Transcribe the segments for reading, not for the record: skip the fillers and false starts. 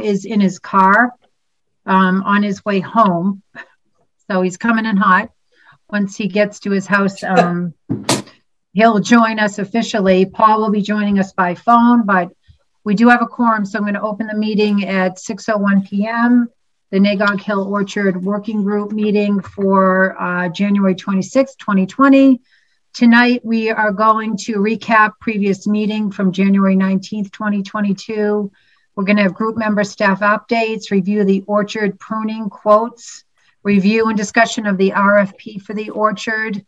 is in his car on his way home. So he's coming in hot. Once he gets to his house, he'll join us officially. Paul will be joining us by phone, but we do have a quorum. So I'm going to open the meeting at 6:01 p.m. The Nagog Hill Orchard Working Group meeting for January 26, 2020. Tonight, we are going to recap previous meeting from January 19th, 2022. We're going to have group member staff updates, review the orchard pruning quotes, review and discussion of the RFP for the orchard,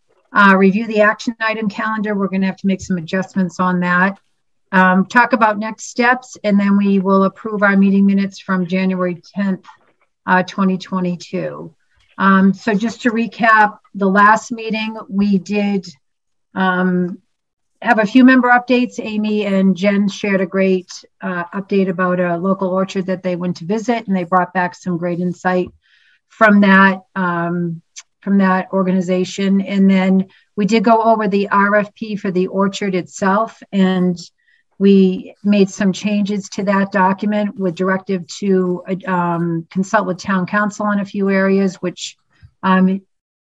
review the action item calendar. We're going to have to make some adjustments on that. Talk about next steps, and then we will approve our meeting minutes from January 10th, 2022. So just to recap, the last meeting we did have a few member updates. Amy and Jen shared a great update about a local orchard that they went to visit, and they brought back some great insight from that organization. And then we did go over the RFP for the orchard itself, and we made some changes to that document with directive to consult with town council on a few areas, which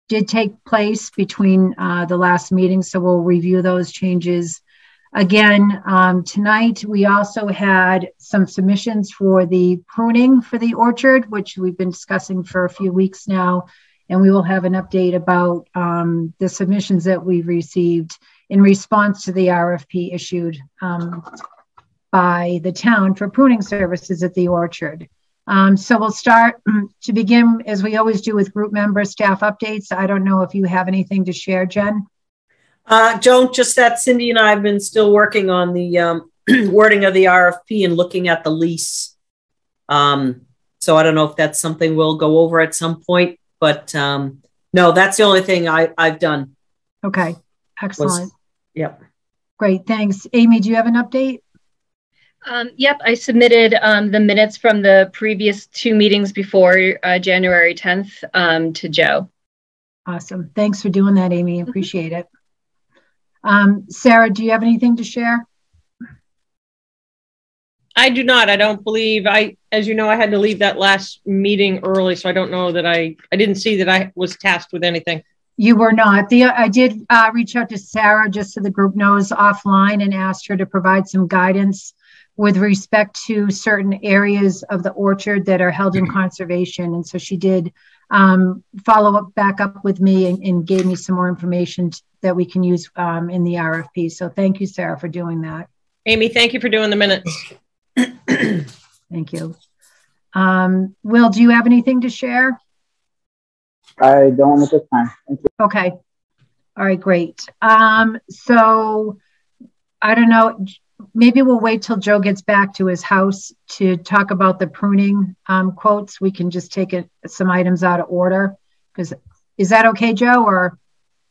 did take place between the last meeting. So we'll review those changes again. Tonight, we also had some submissions for the pruning for the orchard, which we've been discussing for a few weeks now. And we will have an update about the submissions that we've received in response to the RFP issued by the town for pruning services at the orchard. So we'll start to begin, as we always do, with group member staff updates. I don't know if you have anything to share, Jen. Don't, just that Cindy and I have been still working on the wording of the RFP and looking at the lease. So I don't know if that's something we'll go over at some point, but no, that's the only thing I've done. Okay, excellent. Yep. Great, thanks. Amy, do you have an update? Yep, I submitted the minutes from the previous two meetings before January 10th to Joe. Awesome. Thanks for doing that, Amy. Appreciate it. Sarah, do you have anything to share? I do not. I don't believe as you know, I had to leave that last meeting early, so I don't know that I didn't see that I was tasked with anything. You were not. I did reach out to Sarah, just so the group knows, offline, and asked her to provide some guidance with respect to certain areas of the orchard that are held in conservation. And so she did follow back up with me and gave me some more information that we can use in the RFP. So thank you, Sarah, for doing that. Amy, thank you for doing the minutes. Thank you. Will, do you have anything to share? I don't at this time. Thank you. Okay. All right, great. So I don't know, maybe we'll wait till Joe gets back to his house to talk about the pruning quotes. We can just take some items out of order. Is that okay, Joe? Or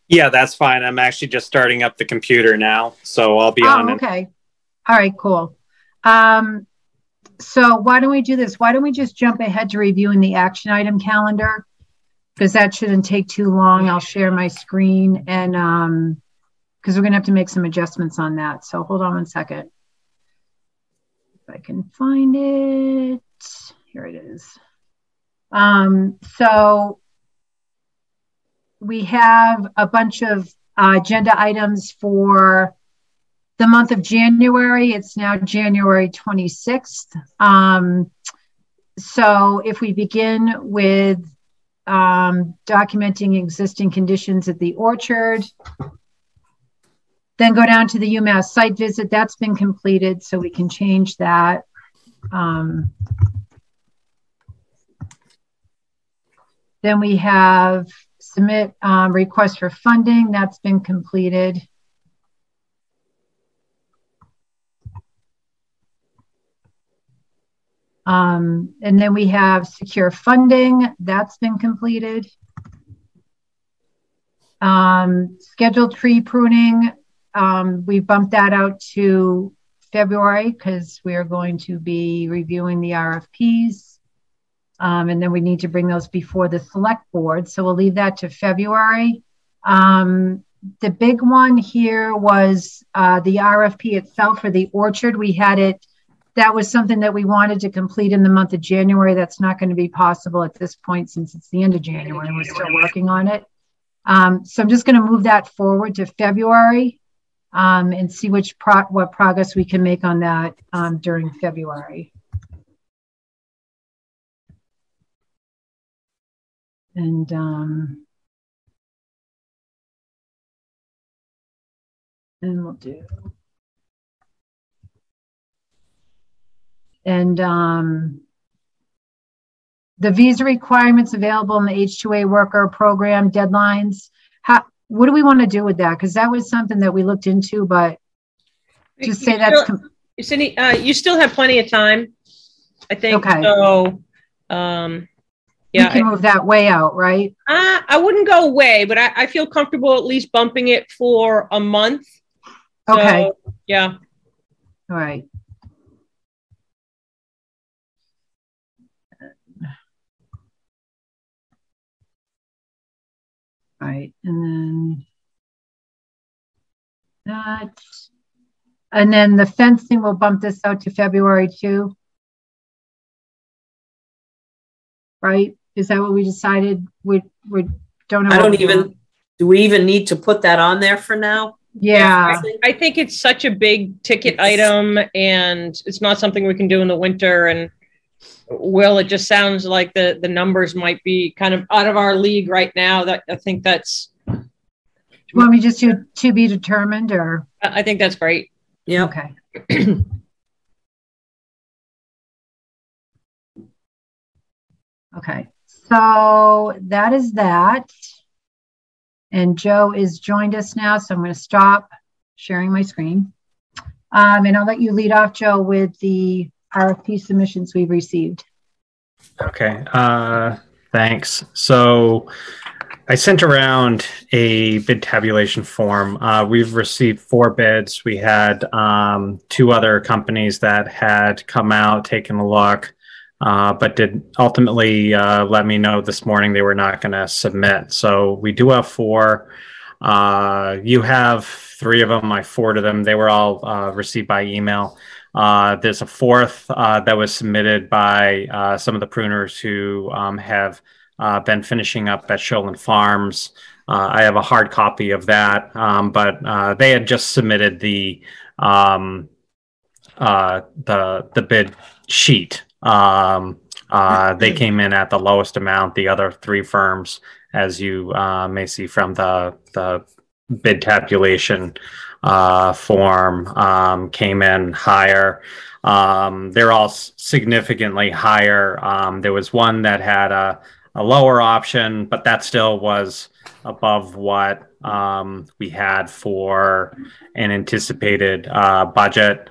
yeah, that's fine. I'm actually just starting up the computer now, so I'll be on. Okay. All right, cool. So why don't we do this? Why don't we just jump ahead to reviewing the action item calendar? Because that shouldn't take too long. I'll share my screen, and because we're going to have to make some adjustments on that. So hold on one second. If I can find it. Here it is. So we have a bunch of agenda items for the month of January. It's now January 26th. So if we begin with documenting existing conditions at the orchard, then go down to the UMass site visit. That's been completed, so we can change that. Then we have submit request for funding. That's been completed. And then we have secure funding. That's been completed. Scheduled tree pruning. We bumped that out to February because we are going to be reviewing the RFPs. And then we need to bring those before the select board. So we'll leave that to February. The big one here was the RFP itself for the orchard. We had it that was something that we wanted to complete in the month of January. That's not going to be possible at this point since it's the end of January and we're still working on it. So I'm just going to move that forward to February and see what progress we can make on that during February. And we'll do. And the visa requirements available in the H-2A worker program deadlines. What do we want to do with that? Because that was something that we looked into, but just say that's. Cindy, you still have plenty of time, I think. Okay. So, yeah, we can move that way out, right? I wouldn't go way, but I feel comfortable at least bumping it for a month. Okay. So, yeah. All right. Right, and then that, and then the fencing, we'll bump this out to February too. Right? Is that what we decided? We don't know. I don't even, do we even need to put that on there for now? Yeah. I think it's such a big ticket item and it's not something we can do in the winter. And Will, it just sounds like the numbers might be kind of out of our league right now. That I think that's. You want me just to be determined, or? I think that's great. Yeah. Okay. Okay. So that is that. And Joe is joined us now, so I'm going to stop sharing my screen. And I'll let you lead off, Joe, with the RFP submissions we've received. Okay, thanks. So I sent around a bid tabulation form. We've received 4 bids. We had 2 other companies that had come out, taken a look, but did ultimately let me know this morning they were not going to submit. So we do have 4. You have 3 of them. I forwarded them. They were all received by email. There's a 4th that was submitted by some of the pruners who have been finishing up at Shoreland Farms. I have a hard copy of that, but they had just submitted the bid sheet. They came in at the lowest amount. The other 3 firms, as you may see from the bid tabulation form, came in higher. They're all significantly higher. There was one that had a lower option, but that still was above what we had for an anticipated budget.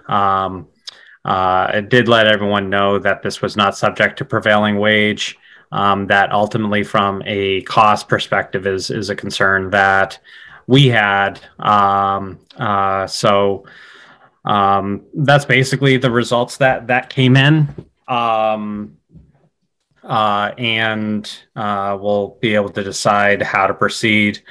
It did let everyone know that this was not subject to prevailing wage. That ultimately, from a cost perspective, is a concern that we had. So that's basically the results that came in. And we'll be able to decide how to proceed.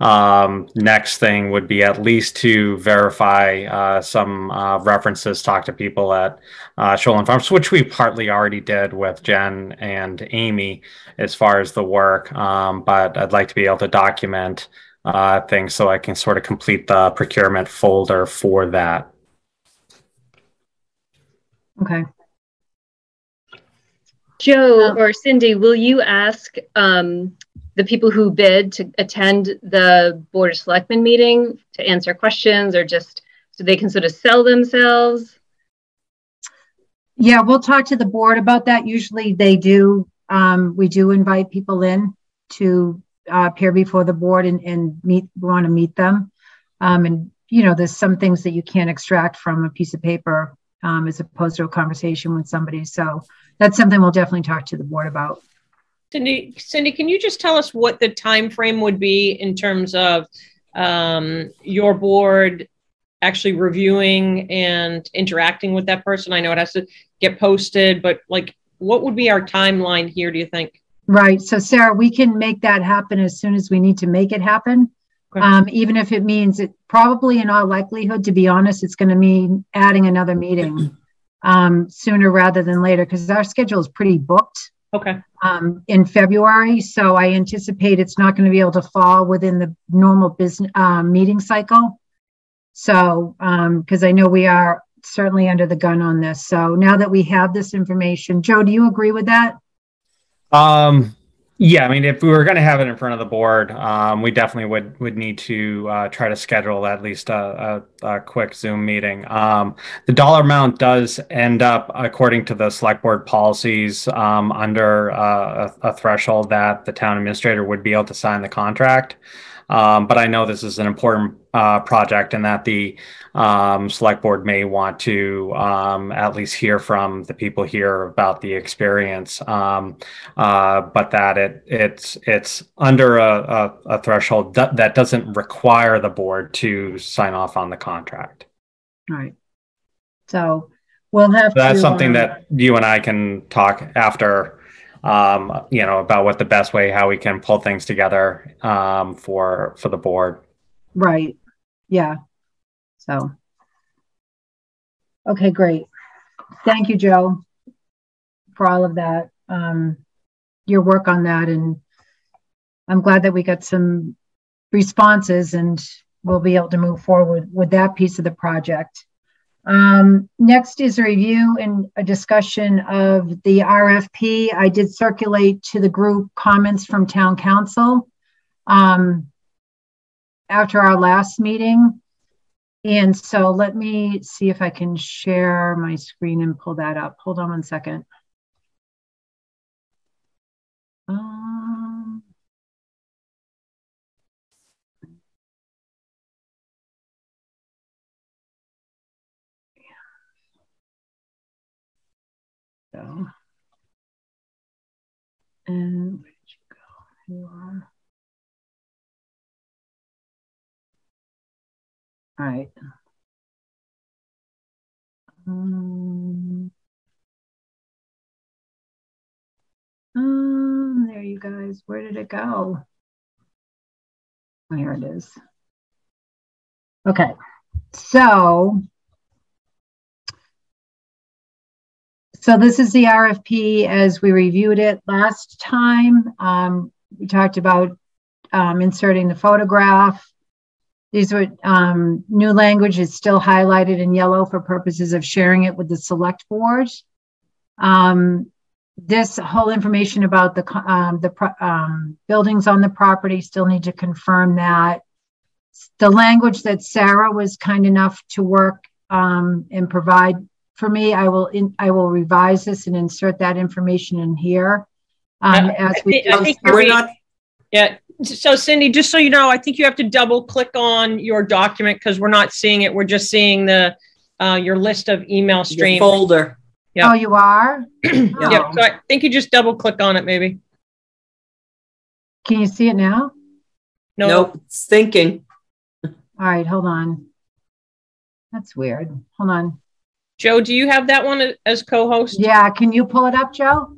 Next thing would be at least to verify some references, talk to people at Shoreland Farms, which we partly already did with Jen and Amy as far as the work. But I'd like to be able to document things so I can sort of complete the procurement folder for that. Okay. Joe or Cindy, will you ask the people who bid to attend the Board of Selectmen meeting to answer questions, or just so they can sort of sell themselves? Yeah, we'll talk to the board about that. Usually they do. We do invite people in to appear before the board and meet. We want to meet them. And, you know, there's some things that you can't extract from a piece of paper as opposed to a conversation with somebody. So that's something we'll definitely talk to the board about. Cindy, can you just tell us what the time frame would be in terms of your board actually reviewing and interacting with that person? I know it has to get posted, but like, what would be our timeline here, do you think? Right. So, Sarah, we can make that happen as soon as we need to make it happen. Okay. Even if it means it probably, in all likelihood, to be honest, it's going to mean adding another meeting sooner rather than later, because our schedule is pretty booked. Okay. In February. So I anticipate it's not going to be able to fall within the normal business meeting cycle. So, because I know we are certainly under the gun on this. So now that we have this information, Joe, do you agree with that? Yeah, I mean, if we were going to have it in front of the board, we definitely would need to try to schedule at least a quick Zoom meeting. The dollar amount does end up, according to the select board policies, under a threshold that the town administrator would be able to sign the contract. But I know this is an important project, and that the select board may want to at least hear from the people here about the experience, but that it's under a threshold that doesn't require the board to sign off on the contract. All right. So we'll have that's something that you and I can talk after. About what the best way, how we can pull things together for the board. Right. Yeah. So, okay, great. Thank you, Joe, for all of that, your work on that. And I'm glad that we got some responses and we'll be able to move forward with that piece of the project. Next is a review and a discussion of the RFP. I did circulate to the group comments from town council after our last meeting. And so let me see if I can share my screen and pull that up. Hold on one second. So, and where did you go? Here you are. All right. There you guys. Where did it go? Oh, here it is. Okay. So this is the RFP as we reviewed it last time. We talked about inserting the photograph. These were new language is still highlighted in yellow for purposes of sharing it with the select board. This whole information about the buildings on the property, still need to confirm that. The language that Sarah was kind enough to work and provide for me, I will revise this and insert that information in here. Yeah. So Cindy, just so you know, I think you have to double click on your document because we're not seeing it. We're just seeing the your list of email streams. Your folder. Yep. Oh, you are? Yep. So I think you just double click on it, maybe. Can you see it now? No. Nope, it's thinking. All right, hold on. That's weird. Hold on. Joe, do you have that one as co-host? Yeah, can you pull it up, Joe?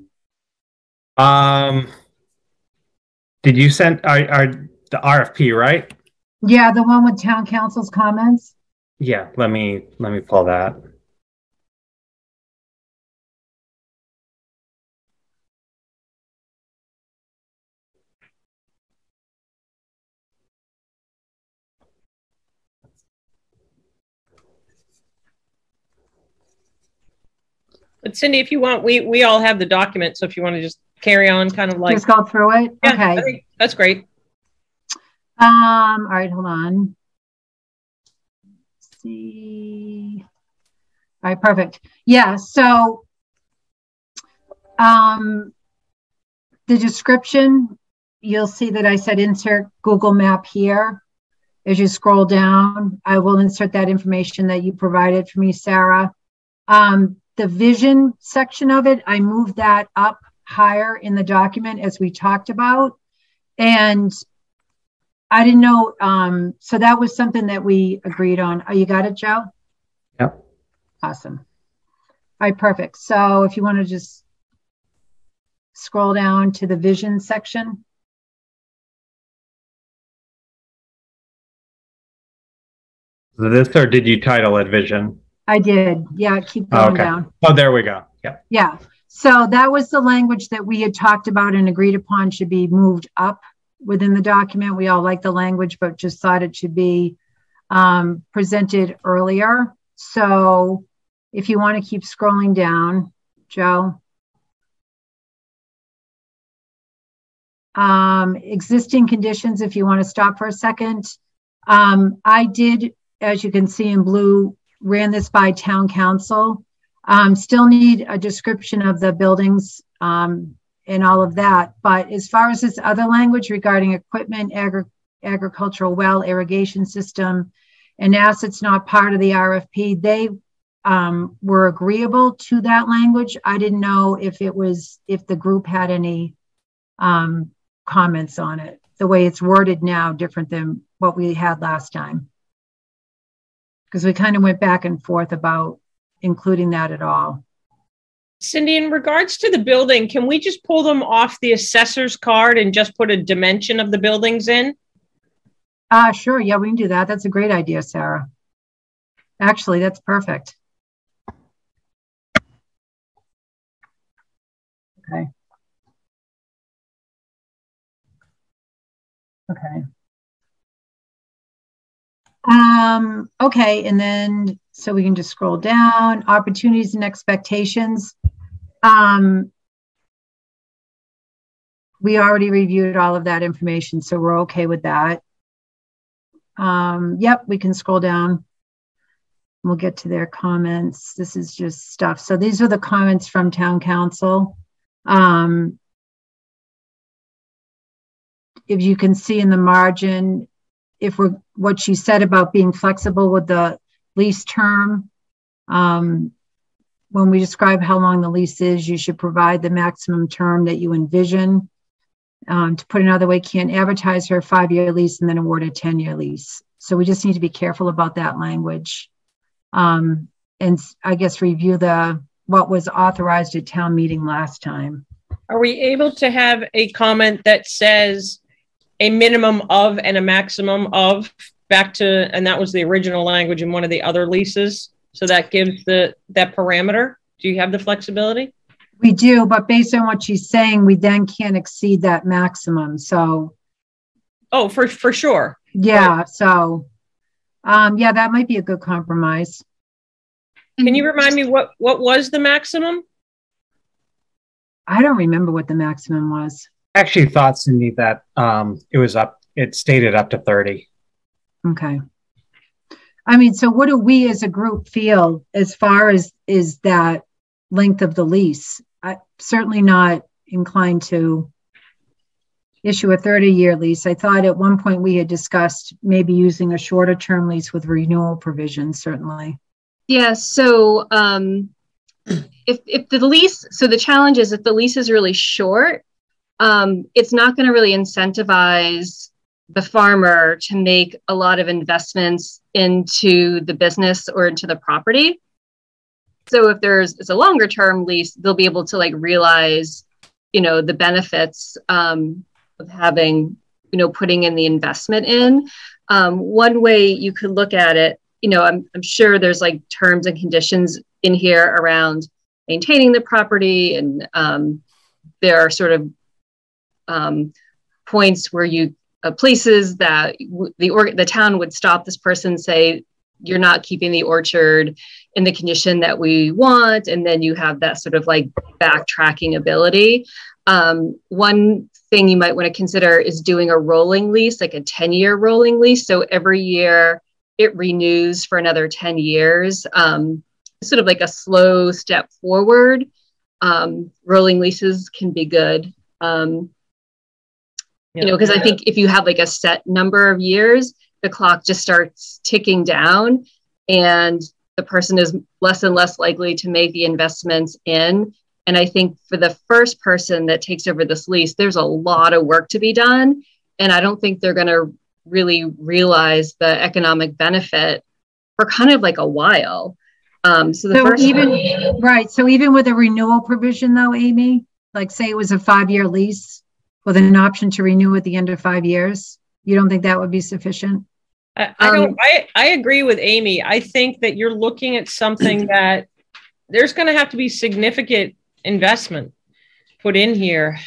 Did you send the RFP, right? Yeah, the one with town council's comments. Yeah, let me pull that. But Cindy, if you want, we all have the document. So if you want to just carry on, kind of like just go through it. Yeah, okay, I think that's great. All right, hold on. Let's see. All right, perfect. Yeah. So, the description, you'll see that I said insert Google Map here. As you scroll down, I will insert that information that you provided for me, Sarah. The vision section of it, I moved that up higher in the document as we talked about. And I didn't know, so that was something that we agreed on. Oh, you got it, Joe? Yep. Awesome. All right, perfect. So if you want to just scroll down to the vision section. This, or did you title it vision? I did. Yeah, keep going down. Oh, there we go. Yeah. Yeah. So that was the language that we had talked about and agreed upon should be moved up within the document. We all like the language, but just thought it should be presented earlier. So if you want to keep scrolling down, Joe. Existing conditions, if you want to stop for a second. I did, as you can see in blue, ran this by town council. Still need a description of the buildings and all of that. But as far as this other language regarding equipment, agricultural well, irrigation system, and assets not part of the RFP, they were agreeable to that language. I didn't know if the group had any comments on it. The way it's worded now, different than what we had last time. Because we kind of went back and forth about including that at all. Cindy, in regards to the building, can we just pull them off the assessor's card and just put a dimension of the buildings in? Sure. Yeah, we can do that. That's a great idea, Sarah. Actually, that's perfect. Okay. Okay. Okay, and then so we can just scroll down. Opportunities and expectations. We already reviewed all of that information, so we're okay with that. Yep, we can scroll down. We'll get to their comments. This is just stuff. So these are the comments from town council. If you can see in the margin, what she said about being flexible with the lease term. When we describe how long the lease is, you should provide the maximum term that you envision. To put another way, can't advertise for a 5-year lease and then award a 10-year lease. So we just need to be careful about that language. And I guess review what was authorized at town meeting last time. Are we able to have a comment that says a minimum of and a maximum of and that was the original language in one of the other leases? So that gives that parameter. Do you have the flexibility? We do, but based on what she's saying, we then can't exceed that maximum. So. Oh, for sure. Yeah. But, so, yeah, that might be a good compromise. Can you remind me what was the maximum? I don't remember what the maximum was. I actually thought, Cindy, that it stated up to 30. Okay. I mean, so what do we as a group feel as far as is that length of the lease? I'm certainly not inclined to issue a 30-year lease. I thought at one point we had discussed maybe using a shorter term lease with renewal provisions, certainly. Yeah, so if the lease, so the challenge is if the lease is really short, it's not going to really incentivize the farmer to make a lot of investments into the business or into the property. So if it's a longer term lease, they'll be able to realize, the benefits of having, putting in the investment in. One way you could look at it, I'm sure there's terms and conditions in here around maintaining the property, and there are sort of points where places that the town would stop this person, say, you're not keeping the orchard in the condition that we want. And then you have that sort of backtracking ability. One thing you might want to consider is doing a rolling lease, a 10-year rolling lease. So every year it renews for another 10 years, sort of a slow step forward. Rolling leases can be good. Because I think if you have a set number of years, the clock just starts ticking down and the person is less and less likely to make the investments in. And I think for the first person that takes over this lease, there's a lot of work to be done. And I don't think they're going to really realize the economic benefit for kind of a while. So even with a renewal provision though, Amy, say it was a 5-year lease with an option to renew at the end of 5 years, you don't think that would be sufficient? I agree with Amy. I think that you're looking at something that there's going to have to be significant investment put in here.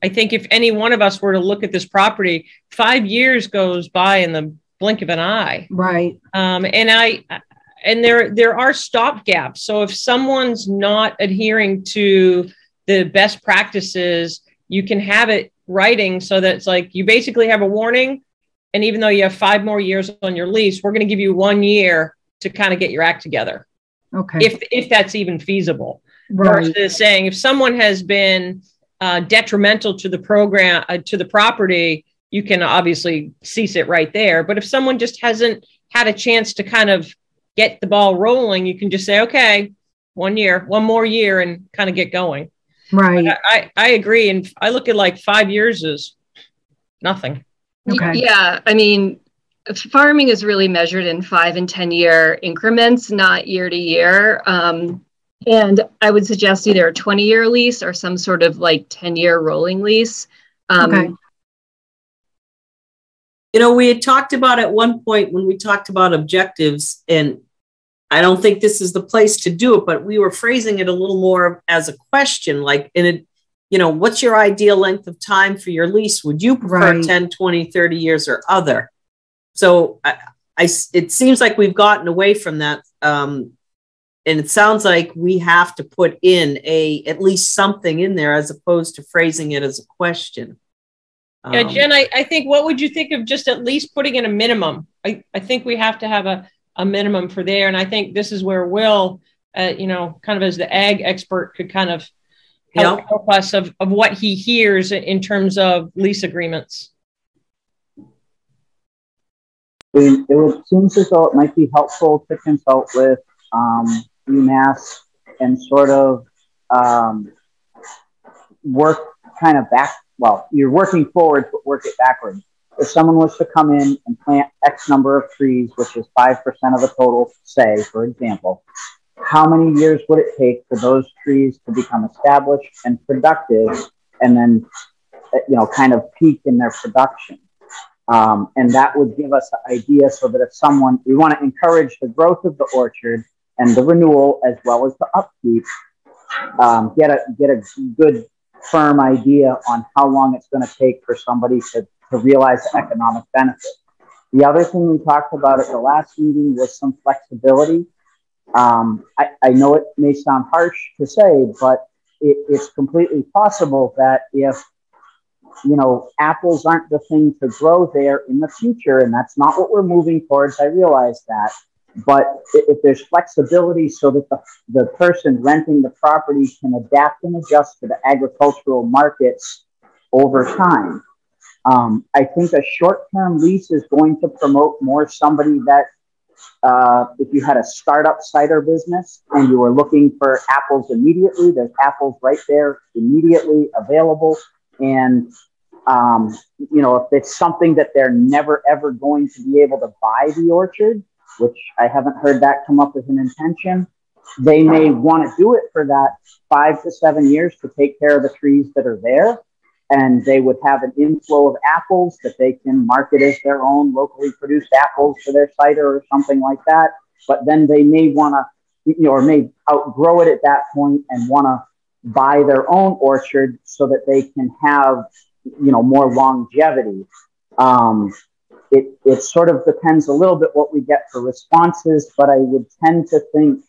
I think if any one of us were to look at this property, 5 years goes by in the blink of an eye. Right. And there are stop gaps. So if someone's not adhering to the best practices, you can have it writing so that it's like you basically have a warning. And even though you have 5 more years on your lease, we're going to give you 1 year to kind of get your act together. Okay. If that's even feasible. Right. Versus saying if someone has been detrimental to the program, to the property, you can obviously cease it right there. But if someone just hasn't had a chance to kind of get the ball rolling, you can just say, okay, 1 year, 1 more year, and kind of get going. Right. I agree. And I look at like 5 years as nothing. Okay. Yeah. I mean, farming is really measured in 5 and 10 year increments, not year to year. And I would suggest either a 20-year lease or some sort of like 10-year rolling lease. Okay. You know, we had talked about at one point when we talked about objectives, and I don't think this is the place to do it, but we were phrasing it a little more as a question, like in a, you know, what's your ideal length of time for your lease? Would you prefer Right. 10, 20, 30 years or other? So it seems like we've gotten away from that. And it sounds like we have to put in at least something in there as opposed to phrasing it as a question. Yeah, Jen, I think, what would you think of just at least putting in a minimum? I think we have to have a minimum for there. And I think this is where Will, you know, kind of as the ag expert could kind of help us of what he hears in terms of lease agreements. It would seem as though it might be helpful to consult with UMass and sort of work kind of back. Well, you're working forward, but work it backwards. If someone was to come in and plant X number of trees, which is 5% of the total, say, for example, how many years would it take for those trees to become established and productive and then, you know, kind of peak in their production? And that would give us an idea so that if we want to encourage the growth of the orchard and the renewal as well as the upkeep, get a good firm idea on how long it's going to take for somebody to realize the economic benefit. The other thing we talked about at the last meeting was some flexibility. I know it may sound harsh to say, but it's completely possible that if, you know, apples aren't the thing to grow there in the future, and that's not what we're moving towards, I realize that. But if there's flexibility so that the person renting the property can adapt and adjust to the agricultural markets over time, I think a short-term lease is going to promote more somebody that if you had a startup cider business and you were looking for apples immediately, there's apples right there immediately available. And, you know, if it's something that they're never, ever going to be able to buy the orchard, which I haven't heard that come up as an intention, they may want to do it for that 5 to 7 years to take care of the trees that are there. And they would have an inflow of apples that they can market as their own locally produced apples for their cider or something like that. But then they may want to, you know, or may outgrow it at that point and want to buy their own orchard so that they can have, you know, more longevity. It sort of depends a little bit what we get for responses, but I would tend to think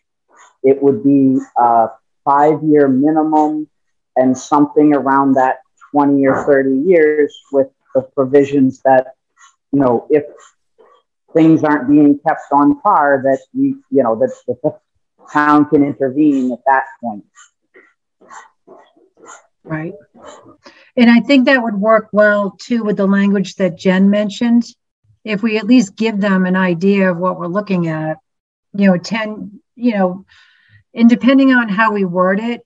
it would be a 5-year minimum and something around that 20 or 30 years with the provisions that, you know, if things aren't being kept on par, that we, you know, that the town can intervene at that point. Right. And I think that would work well too with the language that Jen mentioned. If we at least give them an idea of what we're looking at, you know, 10, you know, and depending on how we word it,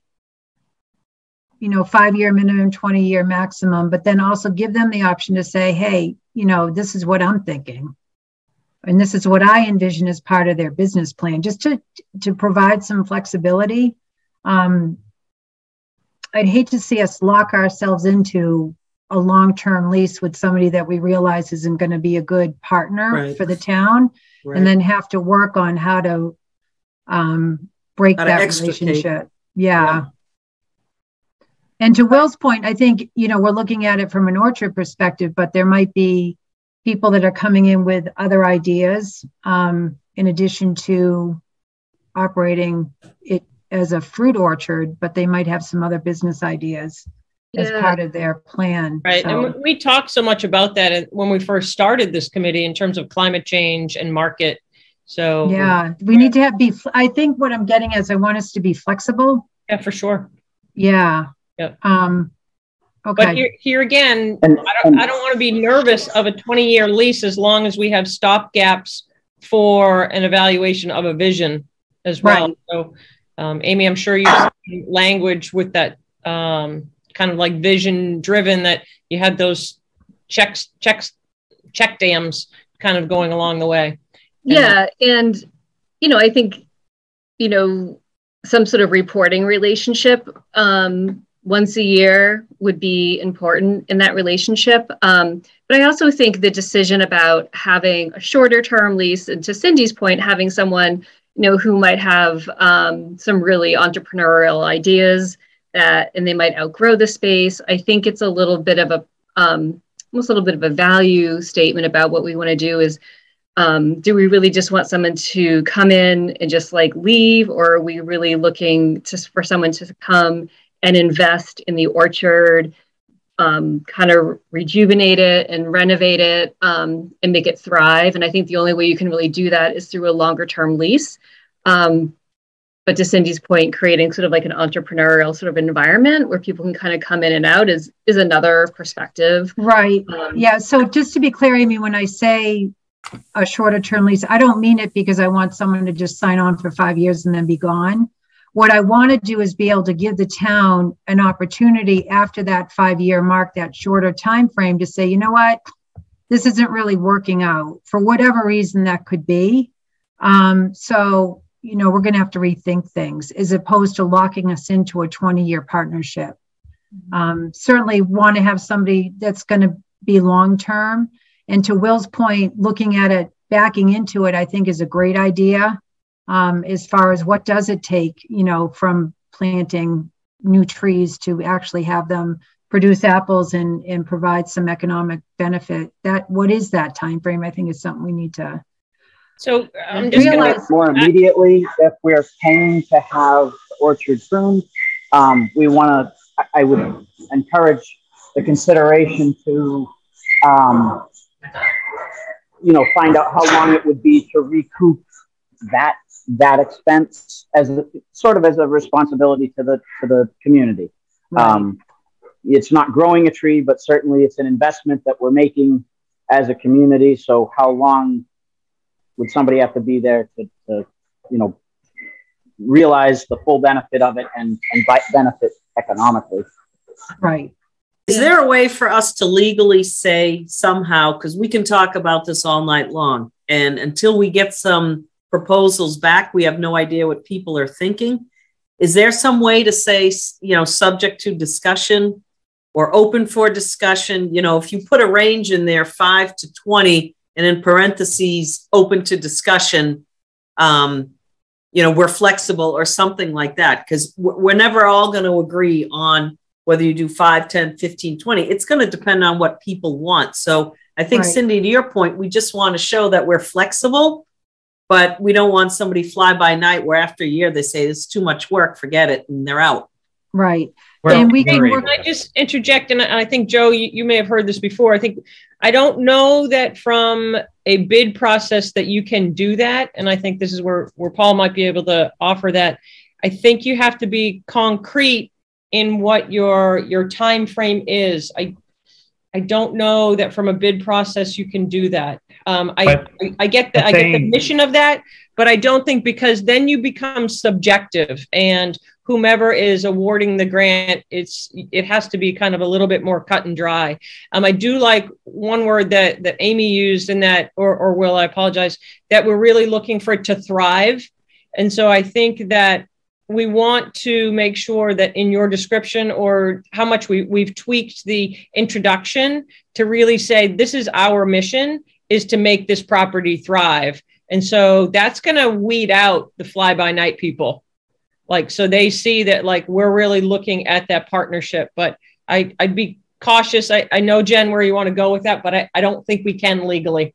you know, 5-year minimum, 20-year maximum, but then also give them the option to say, hey, you know, this is what I'm thinking. And this is what I envision as part of their business plan, just to provide some flexibility. I'd hate to see us lock ourselves into a long-term lease with somebody that we realize isn't going to be a good partner for the town, and then have to work on how to break that relationship. Yeah. And to Will's point, I think, we're looking at it from an orchard perspective, but there might be people that are coming in with other ideas in addition to operating it as a fruit orchard, but they might have some other business ideas as part of their plan. Right. So, and we talked so much about that when we first started this committee in terms of climate change and market. So yeah, we need to I think what I'm getting is I want us to be flexible. Yeah, for sure. Yeah. Yep. Okay. But here again, I don't want to be nervous of a 20-year lease as long as we have stop gaps for an evaluation of a vision as well. Right. So, Amy, I'm sure you've seen language with that kind of like vision driven, that you had those check dams kind of going along the way. Yeah. And, I think, some sort of reporting relationship once a year would be important in that relationship. But I also think the decision about having a shorter term lease, and to Cindy's point, having someone, who might have some really entrepreneurial ideas and they might outgrow the space. I think it's a little bit of almost a little bit of a value statement about what we want to do is, do we really just want someone to come in and just like leave, or are we really looking for someone to come and invest in the orchard, kind of rejuvenate it and renovate it, and make it thrive? And I think the only way you can really do that is through a longer term lease. But to Cindy's point, creating sort of like an entrepreneurial sort of environment where people can kind of come in and out is another perspective. Right. Yeah. So just to be clear, Amy, when I say a shorter term lease, I don't mean it because I want someone to just sign on for 5 years and then be gone. What I want to do is be able to give the town an opportunity after that 5-year mark, that shorter time frame, to say, you know what, this isn't really working out for whatever reason that could be. So, we're going to have to rethink things as opposed to locking us into a 20-year partnership. Certainly want to have somebody that's going to be long-term. And to Will's point, looking at it, backing into it, I think is a great idea. As far as what does it take, from planting new trees to actually have them produce apples and provide some economic benefit. What is that time frame? I think is something we need to. So I'm just realize more immediately, if we're paying to have the orchard pruned, I would encourage the consideration to, find out how long it would be to recoup that expense as a responsibility to the community. Right. It's not growing a tree, but certainly it's an investment that we're making as a community. So how long would somebody have to be there to realize the full benefit of it and benefit economically? Right. Is there a way for us to legally say somehow, because we can talk about this all night long, and until we get some proposals back, we have no idea what people are thinking. Is there some way to say, subject to discussion or open for discussion? If you put a range in there, 5 to 20, and in parentheses, open to discussion, we're flexible or something like that, because we're never all going to agree on whether you do 5, 10, 15, 20. It's going to depend on what people want. So I think, right. Cindy, to your point, we just want to show that we're flexible, but we don't want somebody fly by night where after a year they say it's too much work, forget it, and they're out. Right. Well, and we can work. Can I just interject? And I think, Joe, you may have heard this before. I don't know that from a bid process that you can do that. And I think this is where Paul might be able to offer that. I think you have to be concrete in what your time frame is. I don't know that from a bid process you can do that. I get the mission of that, but I don't think, because then you become subjective, and whomever is awarding the grant, it has to be kind of a little bit more cut and dry. I do like one word that Amy used in that, or Will, I apologize, that we're really looking for it to thrive. And so I think that we want to make sure that in your description, or how much we've tweaked the introduction to really say, this is our mission, is to make this property thrive. And so that's going to weed out the fly-by-night people. Like, so they see that, like, we're really looking at that partnership. But I'd be cautious. I know, Jen, where you want to go with that, but I don't think we can legally.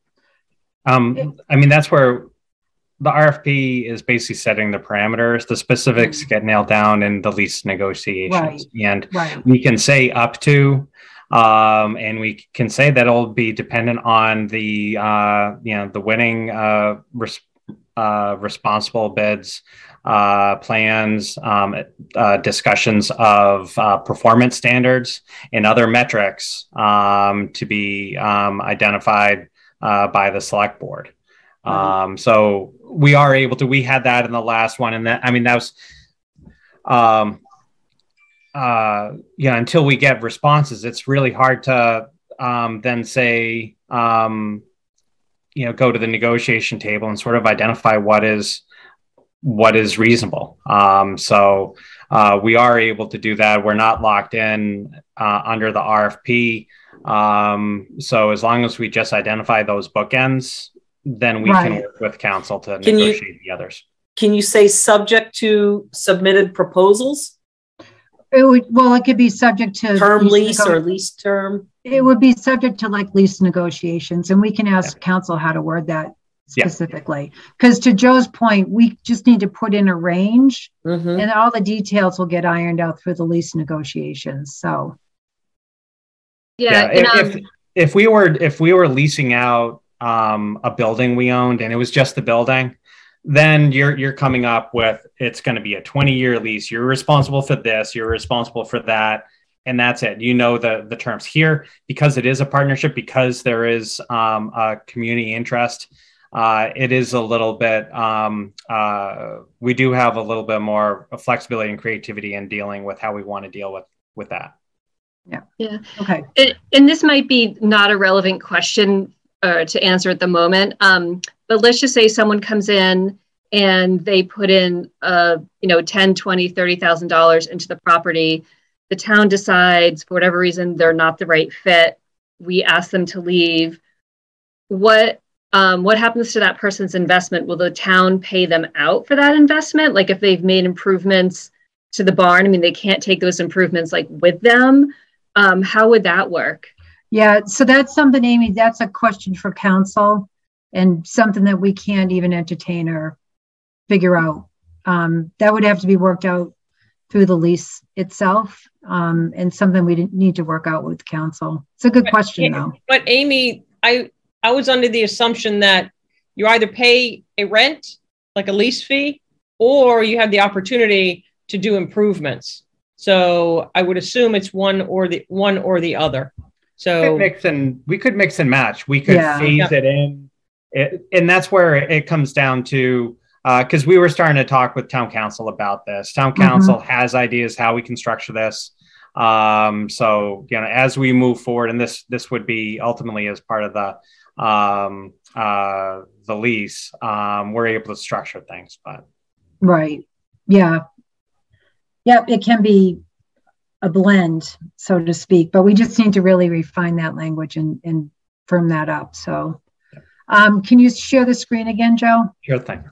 I mean, that's where the RFP is basically setting the parameters. The specifics get nailed down in the lease negotiations. Right. And we can say up to, and we can say that it'll be dependent on the, the winning responsible bids, plans, discussions of performance standards and other metrics to be identified by the select board. So we are able to, we had that in the last one. And that, I mean, that was, until we get responses, it's really hard to then say, go to the negotiation table and sort of identify what is reasonable. So we are able to do that. We're not locked in under the RFP. So as long as we just identify those bookends, then we can work with council to negotiate the others. Can you say subject to submitted proposals? It could be subject to term lease or lease term. It would be subject to like lease negotiations, and we can ask council how to word that specifically. Because to Joe's point, we just need to put in a range, and all the details will get ironed out through the lease negotiations. So, if we were leasing out a building we owned and it was just the building, then you're coming up with, it's going to be a 20-year lease. You're responsible for this, you're responsible for that, and that's it. You know the terms here, because it is a partnership, because there is a community interest. It is a little bit, we do have a little bit more flexibility and creativity in dealing with how we want to deal with that. Yeah. Okay. And this might be not a relevant question to answer at the moment. But let's just say someone comes in and they put in, $10,000, $20,000, $30,000 into the property. The town decides for whatever reason they're not the right fit. We ask them to leave. What happens to that person's investment? Will the town pay them out for that investment? Like if they've made improvements to the barn, I mean, they can't take those improvements like with them. How would that work? Yeah, so that's something, Amy, that's a question for council and something that we can't even entertain or figure out. That would have to be worked out through the lease itself, and something we need to work out with council. It's a good question, though. But Amy, I was under the assumption that you either pay a rent, like a lease fee, or you have the opportunity to do improvements. So I would assume it's one or the other. So we could mix and match. We could phase it in. And that's where it comes down to, because we were starting to talk with town council about this. Town council has ideas how we can structure this. So, as we move forward, and this would be ultimately as part of the lease, we're able to structure things. But right. Yeah. Yep. It can be a blend, so to speak, but we just need to really refine that language and firm that up. So can you share the screen again, Joe? Sure thing.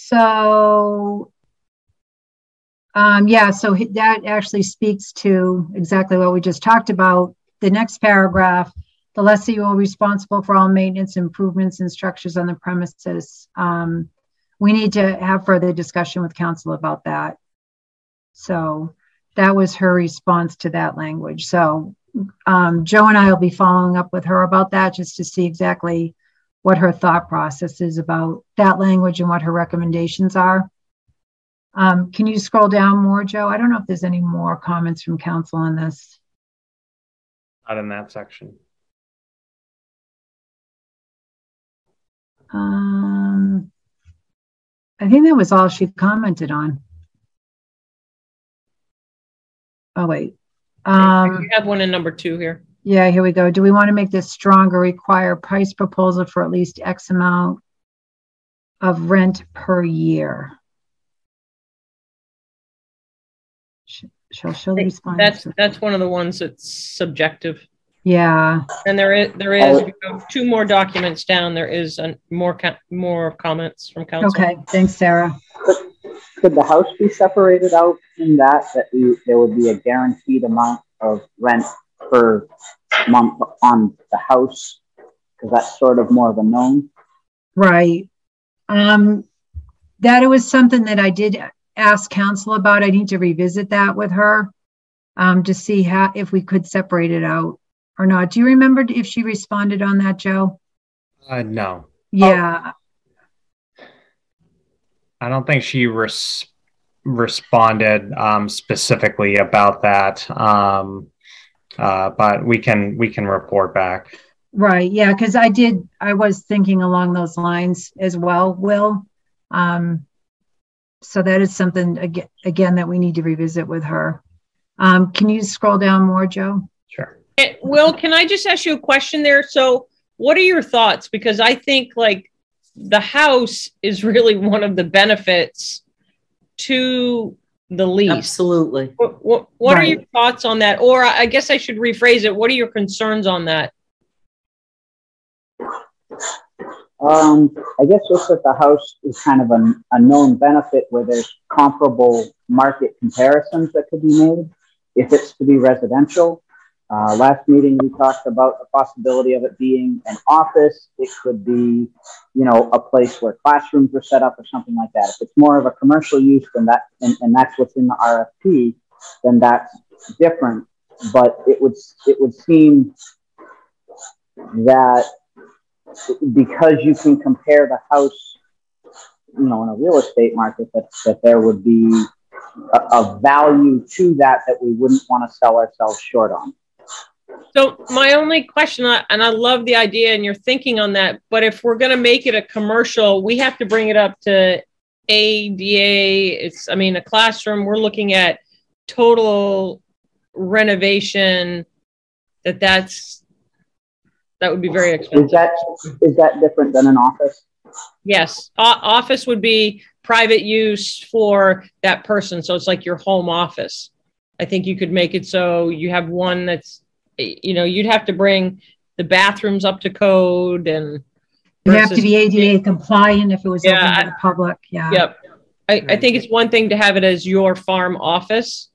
So that actually speaks to exactly what we just talked about. The next paragraph, the lessee will be responsible for all maintenance, improvements, and structures on the premises. We need to have further discussion with council about that. So that was her response to that language. So Joe and I will be following up with her about that just to see exactly what her thought process is about that language and what her recommendations are. Can you scroll down more, Joe? I don't know if there's any more comments from council on this. Not in that section. I think that was all she commented on. Oh, wait. You have one in number 2 here. Yeah, here we go. Do we want to make this stronger? Require price proposal for at least X amount of rent per year. Shall show the response. That's one of the ones that's subjective. Yeah. And there is 2 more documents down. There is more comments from council. Okay, thanks, Sarah. Could the house be separated out in that there would be a guaranteed amount of rent per month on the house? Because that's sort of more of a known. Right. That it was something that I did ask council about. I need to revisit that with her to see if we could separate it out or not. Do you remember if she responded on that, Joe? No. Yeah. I don't think she responded specifically about that, but we can report back. Right. Yeah, because I was thinking along those lines as well, Will. So that is something again that we need to revisit with her. Can you scroll down more, Joe? Sure. Will, can I just ask you a question there? So what are your thoughts? Because I think like the house is really one of the benefits to the lease. Absolutely. What right. Are your thoughts on that? Or I guess I should rephrase it. What are your concerns on that? I guess just that the house is kind of a known benefit where there's comparable market comparisons that could be made if it's to be residential. Last meeting, we talked about the possibility of it being an office. It could be, a place where classrooms are set up or something like that. If it's more of a commercial use than that, and that's what's in the RFP, then that's different. But it would seem that because you can compare the house, in a real estate market, that there would be a value to that we wouldn't want to sell ourselves short on. So my only question, and I love the idea and your thinking on that, but if we're going to make it a commercial, we have to bring it up to ADA. A classroom, we're looking at total renovation, that would be very expensive. Is that different than an office? Yes. Office would be private use for that person. So it's like your home office. I think you could make it so you have one that's, you'd have to bring the bathrooms up to code and you have to be ADA compliant if it was open to the public. Yeah. Yep. I think it's one thing to have it as your farm office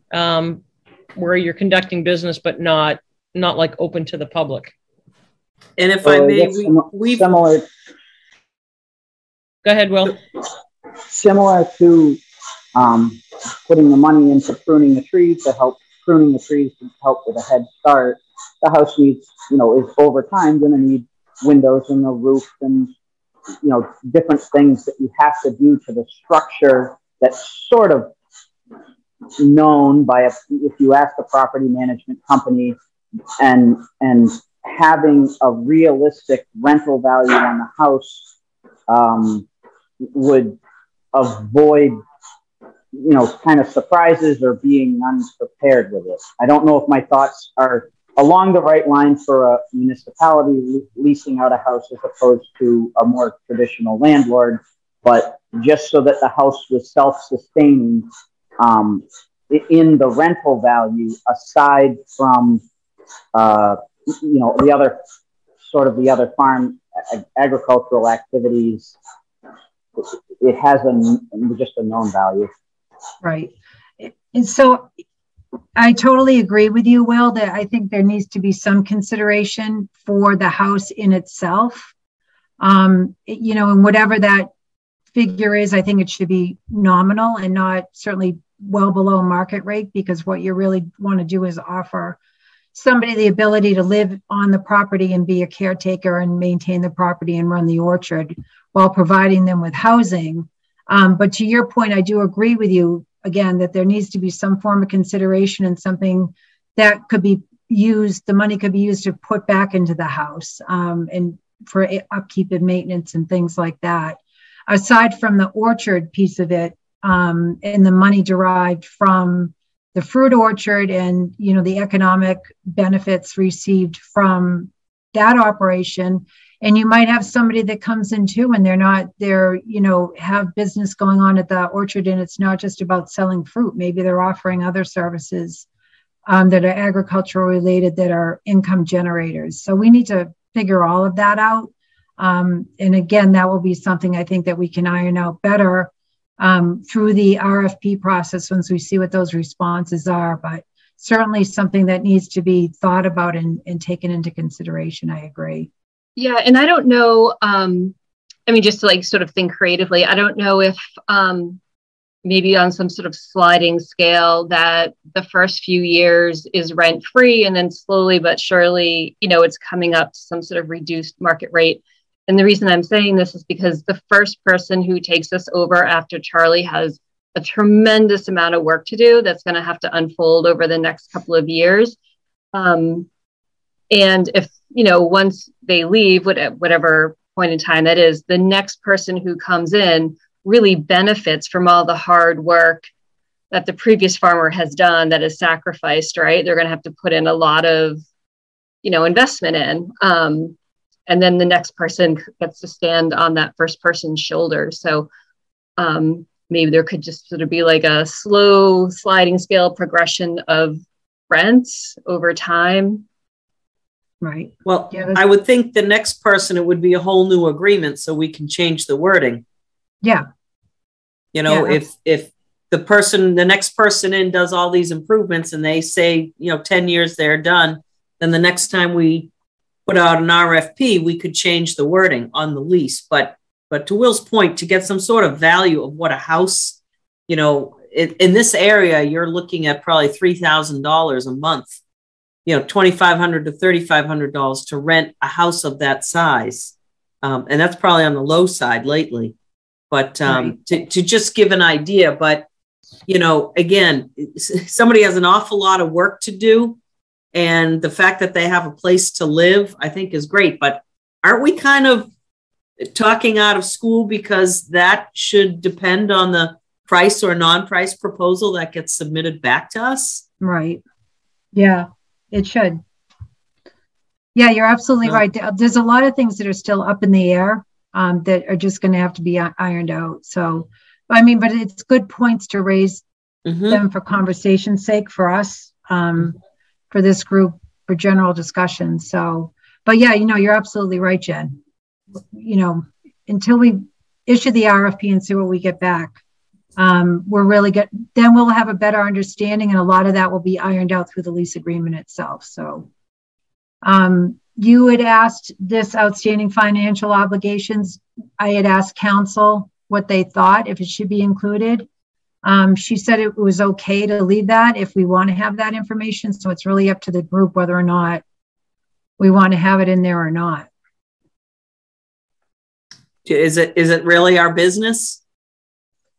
where you're conducting business, but not like open to the public. And if I may, we similar. Go ahead, Will. Similar to putting the money into pruning the trees to help with a head start. The house needs, is over time going to need windows in the roof and, different things that you have to do to the structure that's sort of known by if you ask a property management company and having a realistic rental value on the house would avoid kind of surprises or being unprepared with it. I don't know if my thoughts are along the right line for a municipality leasing out a house as opposed to a more traditional landlord, but just so that the house was self-sustaining in the rental value, aside from the other farm agricultural activities, it has just a known value. Right. And so I totally agree with you, Will, that I think there needs to be some consideration for the house in itself. And whatever that figure is, I think it should be nominal and not certainly well below market rate, because what you really want to do is offer somebody the ability to live on the property and be a caretaker and maintain the property and run the orchard while providing them with housing. But to your point, I do agree with you, again, that there needs to be some form of consideration and something that could be used, the money could be used to put back into the house and for upkeep and maintenance and things like that. Aside from the orchard piece of it and the money derived from the fruit orchard and, you know, the economic benefits received from that operation. And you might have somebody that comes in too, and they're, you know, have business going on at the orchard, and it's not just about selling fruit. Maybe they're offering other services that are agricultural related, that are income generators. So we need to figure all of that out. And again, that will be something I think that we can iron out better through the RFP process once we see what those responses are. But certainly something that needs to be thought about and taken into consideration. I agree. Yeah, and I don't know, I mean, just to like sort of think creatively, I don't know if maybe on some sort of sliding scale that the first few years is rent free, and then slowly but surely, you know, it's coming up to some sort of reduced market rate. And the reason I'm saying this is because the first person who takes this over after Charlie has a tremendous amount of work to do that's going to have to unfold over the next couple of years. And if, you know, once they leave, whatever point in time that is, the next person who comes in really benefits from all the hard work that the previous farmer has done, that is sacrificed, right? They're going to have to put in a lot of, you know, investment in. And then the next person gets to stand on that first person's shoulder. So maybe there could just sort of be like a slow sliding scale progression of rents over time. Right. Well, yeah, I would think the next person, it would be a whole new agreement so we can change the wording. Yeah. You know, yeah. If the next person in does all these improvements and they say, you know, 10 years they're done, then the next time we put out an RFP, we could change the wording on the lease. But to Will's point, to get some sort of value of what a house, you know, in this area, you're looking at probably $3,000 a month, you know, $2,500 to $3,500 to rent a house of that size. And that's probably on the low side lately. But right. to just give an idea, but, you know, again, somebody has an awful lot of work to do. And the fact that they have a place to live, I think is great. But aren't we kind of talking out of school, because that should depend on the price or non-price proposal that gets submitted back to us? Right. Yeah, it should. Yeah, you're absolutely right. There's a lot of things that are still up in the air that are just going to have to be ironed out. So, I mean, but it's good points to raise them for conversation's sake for us. For this group, for general discussion. So, but yeah, you know, you're absolutely right, Jen. You know, until we issue the RFP and see what we get back, we're really good. Then we'll have a better understanding, and a lot of that will be ironed out through the lease agreement itself. So, you had asked this outstanding financial obligations. I had asked council what they thought, if it should be included. She said it was okay to leave that if we want to have that information. So it's really up to the group whether or not we want to have it in there or not. Is it really our business?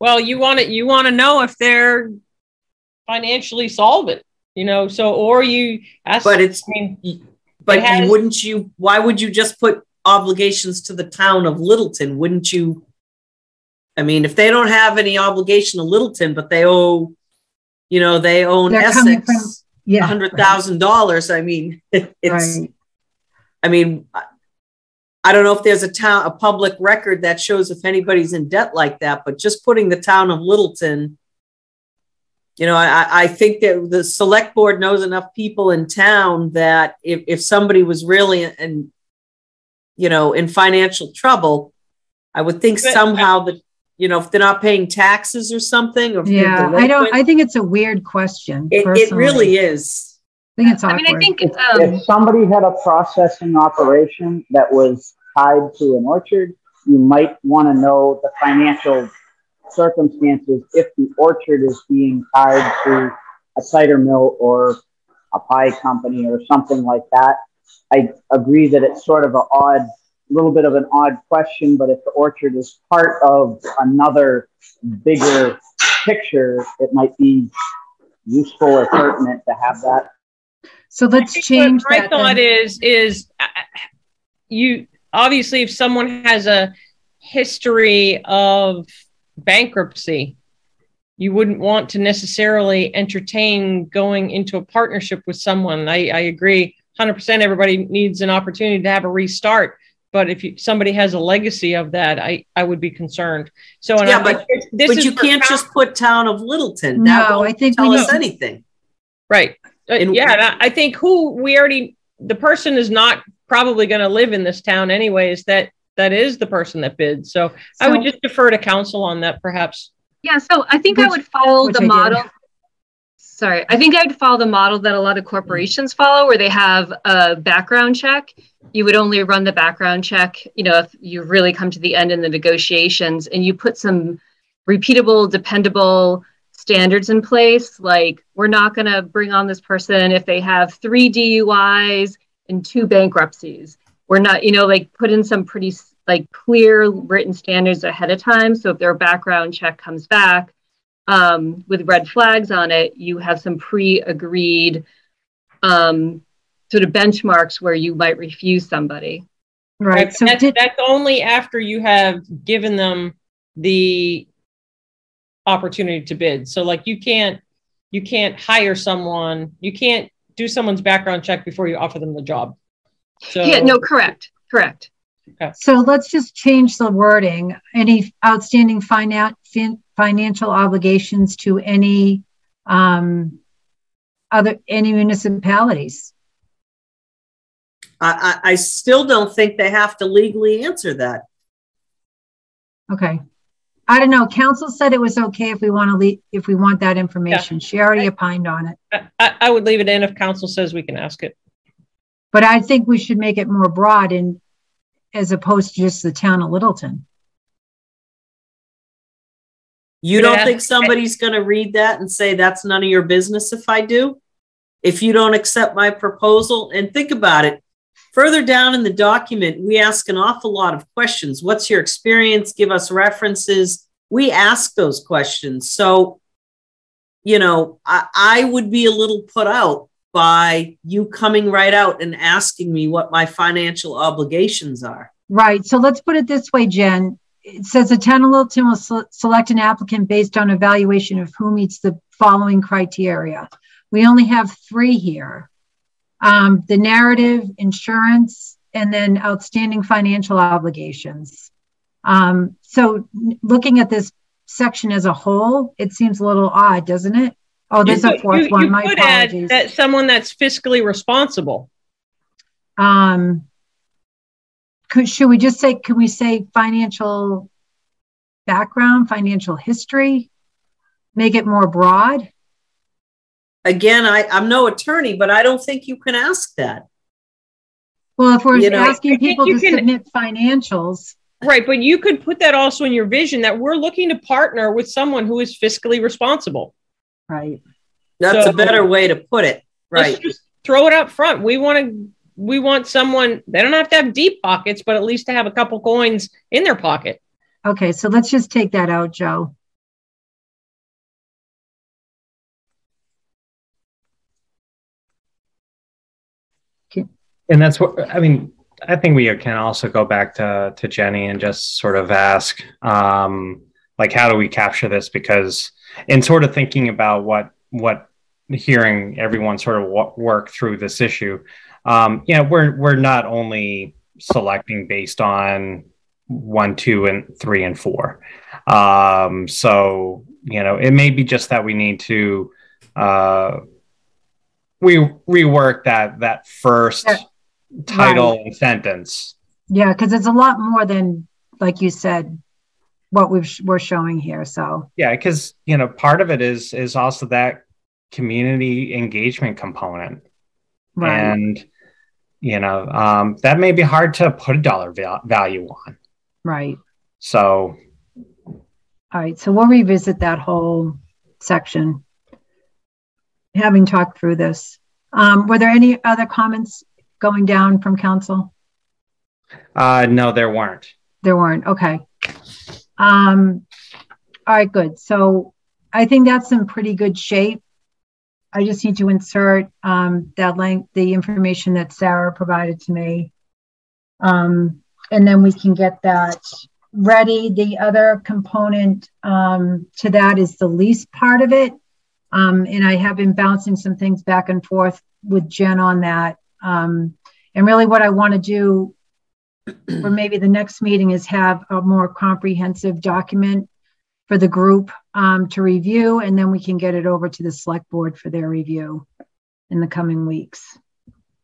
Well, you want to know if they're financially solvent, you know. So, or you ask. But why would you just put obligations to the town of Littleton? Wouldn't you? I mean, if they don't have any obligation to Littleton, but they owe, you know, they own Essex $100,000. I mean, it's, right. I mean, I don't know if there's a public record that shows if anybody's in debt like that, but just putting the town of Littleton, you know, I think that the select board knows enough people in town that if somebody was really in financial trouble, I would think somehow that, you know, if they're not paying taxes or something. Or yeah, I think it's a weird question. It really is. I think it's awkward. I mean, I think if somebody had a processing operation that was tied to an orchard, you might want to know the financial circumstances if the orchard is being tied to a cider mill or a pie company or something like that. I agree that it's sort of little bit of an odd question, but if the orchard is part of another bigger picture, it might be useful or pertinent to have that. So let's change that. My thought is you obviously, if someone has a history of bankruptcy, you wouldn't want to necessarily entertain going into a partnership with someone. I agree 100%. Everybody needs an opportunity to have a restart. But if somebody has a legacy of that, I would be concerned. So yeah, but you can't just put Town of Littleton. No, I think tell us anything. Right. Yeah, I think the person is not probably going to live in this town anyways. That is the person that bid. So I would just defer to council on that, perhaps. Yeah. So I think I would follow the model. Sorry, I think I'd follow the model that a lot of corporations follow, where they have a background check. You would only run the background check, if you really come to the end in the negotiations, and you put some repeatable, dependable standards in place. Like, we're not going to bring on this person if they have 3 DUIs and 2 bankruptcies. We're not, put in some pretty clear written standards ahead of time. So if their background check comes back with red flags on it, you have some pre-agreed sort of benchmarks where you might refuse somebody. Right. So that's only after you have given them the opportunity to bid. So like you can't hire someone, you can't do someone's background check before you offer them the job. So yeah, no, correct. Okay. So let's just change the wording. Any outstanding financial obligations to any municipalities. I still don't think they have to legally answer that. Okay. I don't know. Council said it was okay if we want that information. Yeah. She already opined on it. I would leave it in if council says we can ask it. But I think we should make it more broad as opposed to just the Town of Littleton. You don't think somebody's going to read that and say, that's none of your business if I do? If you don't accept my proposal? And think about it. Further down in the document, we ask an awful lot of questions. What's your experience? Give us references. We ask those questions. So, I would be a little put out by you coming right out and asking me what my financial obligations are. Right. So let's put it this way, Jen. It says the Town of Littleton will select an applicant based on evaluation of who meets the following criteria. We only have 3 here. The narrative, insurance, and then outstanding financial obligations. So looking at this section as a whole, it seems a little odd, doesn't it? Oh, there's a 4th one. My apologies. Add that someone that's fiscally responsible. Should we just say, can we say financial background, financial history? Make it more broad? Again, I'm no attorney, but I don't think you can ask that. Well, if we're asking people to submit financials. Right, but you could put that also in your vision that we're looking to partner with someone who is fiscally responsible. Right. That's a better way to put it. Right. Let's just throw it up front. We want someone, they don't have to have deep pockets, but at least to have a couple coins in their pocket. Okay, so let's just take that out, Joe. And that's what, I think we can also go back to Jenny and just sort of ask, how do we capture this? Because in sort of thinking about what hearing everyone sort of work through this issue, we're not only selecting based on 1, 2, and 3, and 4. So, it may be just that we need to rework that first title and sentence. Yeah, because it's a lot more than, like you said, what we're showing here. So yeah, because part of it is also that community engagement component, right? And that may be hard to put a dollar value on, right? So all right, so we'll revisit that whole section having talked through this. Were there any other comments going down from council? No, there weren't. There weren't. Okay. All right, good. So I think that's in pretty good shape. I just need to insert the information that Sarah provided to me. And then we can get that ready. The other component to that is the lease part of it. And I have been bouncing some things back and forth with Jen on that. And really what I want to do for maybe the next meeting is have a more comprehensive document for the group to review, and then we can get it over to the select board for their review in the coming weeks.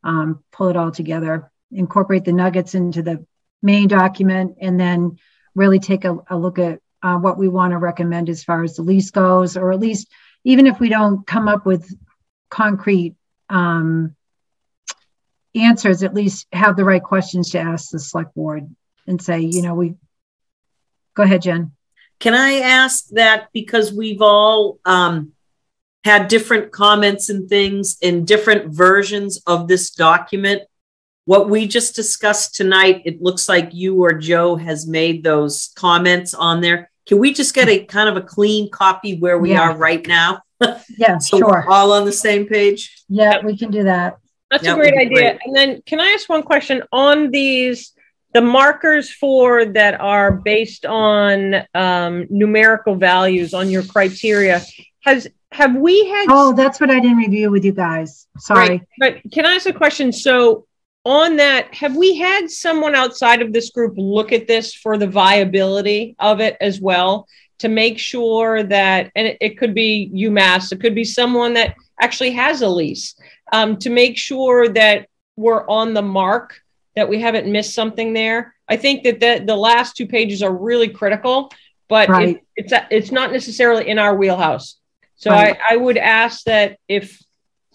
Pull it all together, incorporate the nuggets into the main document, and then really take a look at what we want to recommend as far as the lease goes, or at least even if we don't come up with concrete answers, at least have the right questions to ask the select board and say, you know, go ahead, Jen. Can I ask that, because we've all had different comments and things in different versions of this document? What we just discussed tonight, it looks like you or Joe has made those comments on there. Can we just get a kind of a clean copy where we are right now? Yeah, so sure. We're all on the same page? Yeah, we can do that. That's a great idea. Great. And then can I ask one question on these, the markers for that are based on numerical values on your criteria? Have we had? Oh, that's what I didn't review with you guys. Sorry. Right. But can I ask a question? So on that, have we had someone outside of this group look at this for the viability of it as well, to make sure that, and it could be UMass, it could be someone that actually has a lease, to make sure that we're on the mark, that we haven't missed something there? I think that the last 2 pages are really critical, but right. it's not necessarily in our wheelhouse. So right. I would ask that if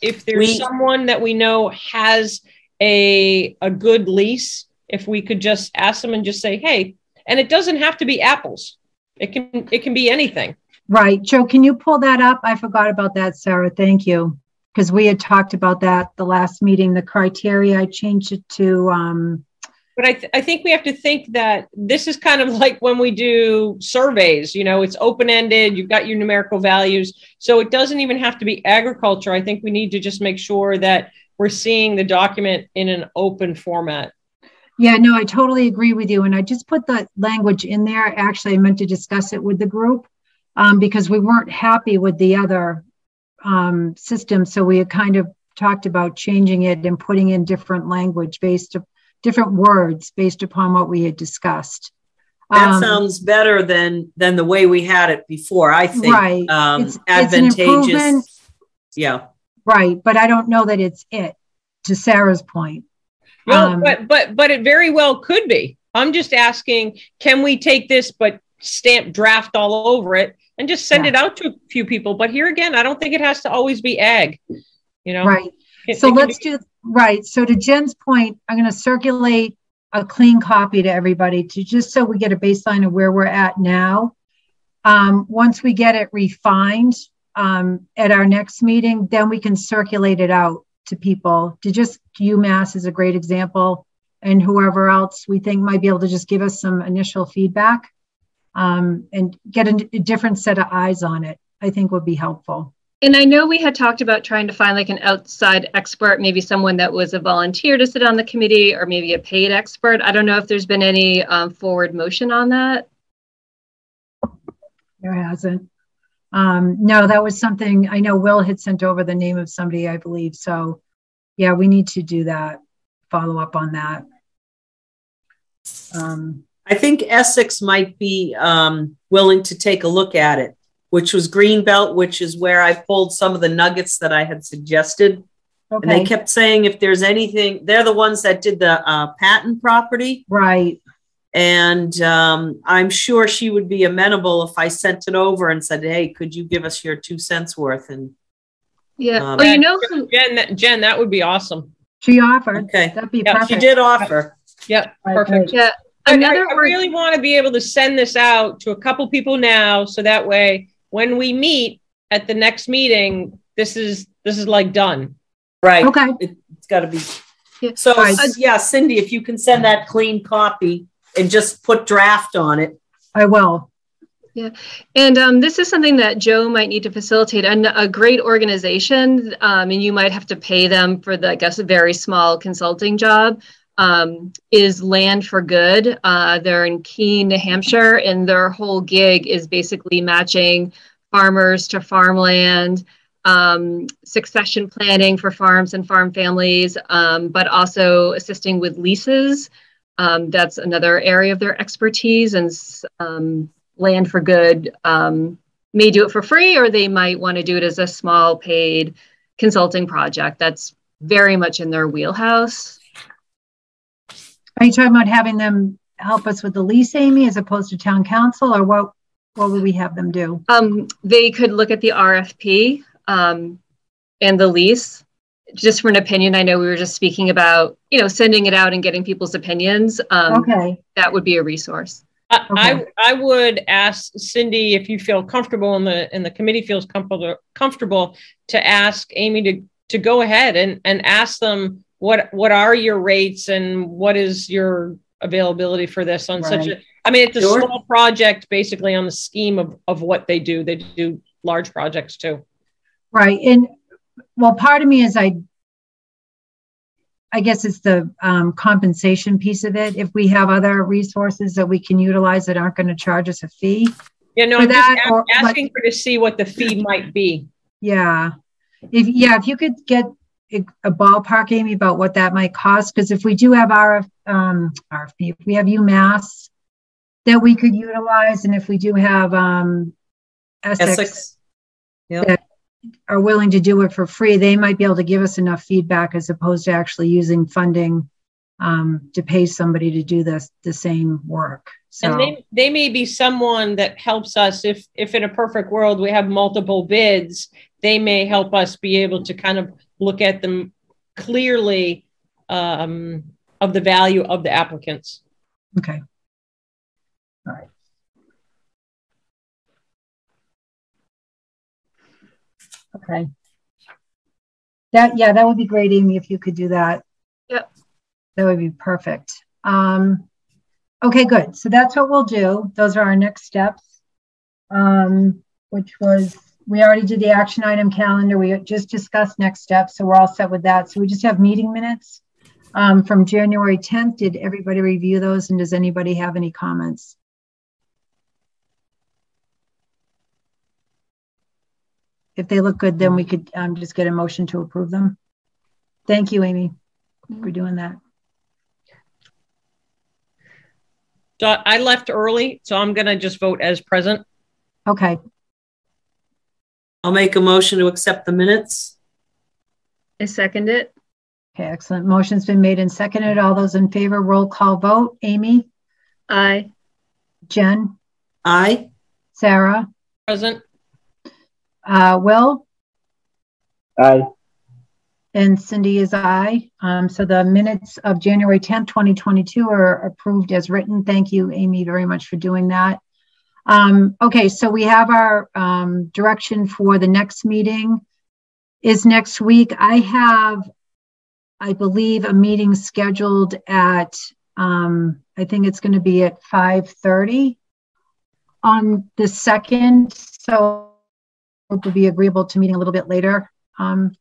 there's someone that we know has a good lease, if we could just ask them and just say, hey, and it doesn't have to be apples. It can be anything. Right. Joe, can you pull that up? I forgot about that, Sarah. Thank you. Because we had talked about that the last meeting, the criteria. I changed it to... But I think we have to think that this is kind of like when we do surveys, you know, it's open-ended, you've got your numerical values. So it doesn't even have to be agriculture. I think we need to just make sure that we're seeing the document in an open format. Yeah, no, I totally agree with you. And I just put the language in there. Actually, I meant to discuss it with the group because we weren't happy with the other system. So we had kind of talked about changing it and putting in different language different words based upon what we had discussed. That sounds better than the way we had it before. I think right. It's advantageous. Yeah. Right. But I don't know that it's it, to Sarah's point. Well, but it very well could be. I'm just asking, can we take this but stamp draft all over it and just send it out to a few people? But here again, I don't think it has to always be ag, you know? Right. So let's do, right. So to Jen's point, I'm going to circulate a clean copy to everybody just so we get a baseline of where we're at now. Once we get it refined at our next meeting, then we can circulate it out to people. UMass is a great example, and whoever else we think might be able to just give us some initial feedback and get a different set of eyes on it, I think would be helpful. And I know we had talked about trying to find like an outside expert, maybe someone that was a volunteer to sit on the committee, or maybe a paid expert. I don't know if there's been any forward motion on that. There hasn't. No, that was something I know Will had sent over the name of somebody, I believe. So yeah, we need to do that, follow up on that. I think Essex might be willing to take a look at it, which was Greenbelt, which is where I pulled some of the nuggets that I had suggested. Okay. And they kept saying if there's anything, they're the ones that did the patent property. Right. And I'm sure she would be amenable if I sent it over and said, hey, could you give us your 2 cents worth? And yeah, well, you know, Jen, that would be awesome. She offered. Okay. That'd be perfect. She did offer. Yeah, perfect. Yeah. I really want to be able to send this out to a couple people now, so that way when we meet at the next meeting, this is like done. Right. Okay. It's got to be. Yeah. So yeah, Cindy, if you can send that clean copy and just put draft on it. I will. Yeah. And this is something that Joe might need to facilitate, and a great organization. And you might have to pay them for a very small consulting job. is Land for Good. They're in Keene, New Hampshire, and their whole gig is basically matching farmers to farmland, succession planning for farms and farm families, but also assisting with leases. That's another area of their expertise, and Land for Good may do it for free, or they might want to do it as a small paid consulting project. That's very much in their wheelhouse. Are you talking about having them help us with the lease, Amy, as opposed to town council, or what would we have them do? They could look at the RFP and the lease, just for an opinion. I know we were just speaking about, sending it out and getting people's opinions. Okay. That would be a resource. Okay. I would ask Cindy, if you feel comfortable and the committee feels comfortable to ask Amy to go ahead and ask them what are your rates and what is your availability for this on such a, it's a small project basically on the scheme of what they do. They do large projects too. Right. And well, part of me is I guess it's the compensation piece of it. If we have other resources that we can utilize that aren't going to charge us a fee. I'm just asking her to see what the fee might be. Yeah. If you could get a ballpark, Amy, about what that might cost, because if we do have RFP, if we have UMass that we could utilize, and if we do have Essex that are willing to do it for free, they might be able to give us enough feedback as opposed to actually using funding to pay somebody to do the same work. So, and they may be someone that helps us if in a perfect world we have multiple bids. They may help us be able to kind of look at them clearly of the value of the applicants. Okay. All right. Okay. That would be great, Amy, if you could do that. Yep. That would be perfect. Okay, good. So that's what we'll do. Those are our next steps, which was, we already did the action item calendar. We just discussed next steps, so we're all set with that. So we just have meeting minutes from January 10th. Did everybody review those, and does anybody have any comments? If they look good, then we could just get a motion to approve them. Thank you, Amy, for doing that. So I left early, so I'm going to just vote as present. Okay. I'll make a motion to accept the minutes. I second it. Okay, excellent. Motion's been made and seconded. All those in favor, roll call vote. Amy? Aye. Jen? Aye. Sarah? Present. Will? Aye. And Cindy is aye. So the minutes of January 10th, 2022 are approved as written. Thank you, Amy, very much for doing that. Okay, so we have our direction for the next meeting is next week. I have, I believe, a meeting scheduled at, I think it's going to be at 5:30 on the 2nd. So it would be agreeable to meeting a little bit later on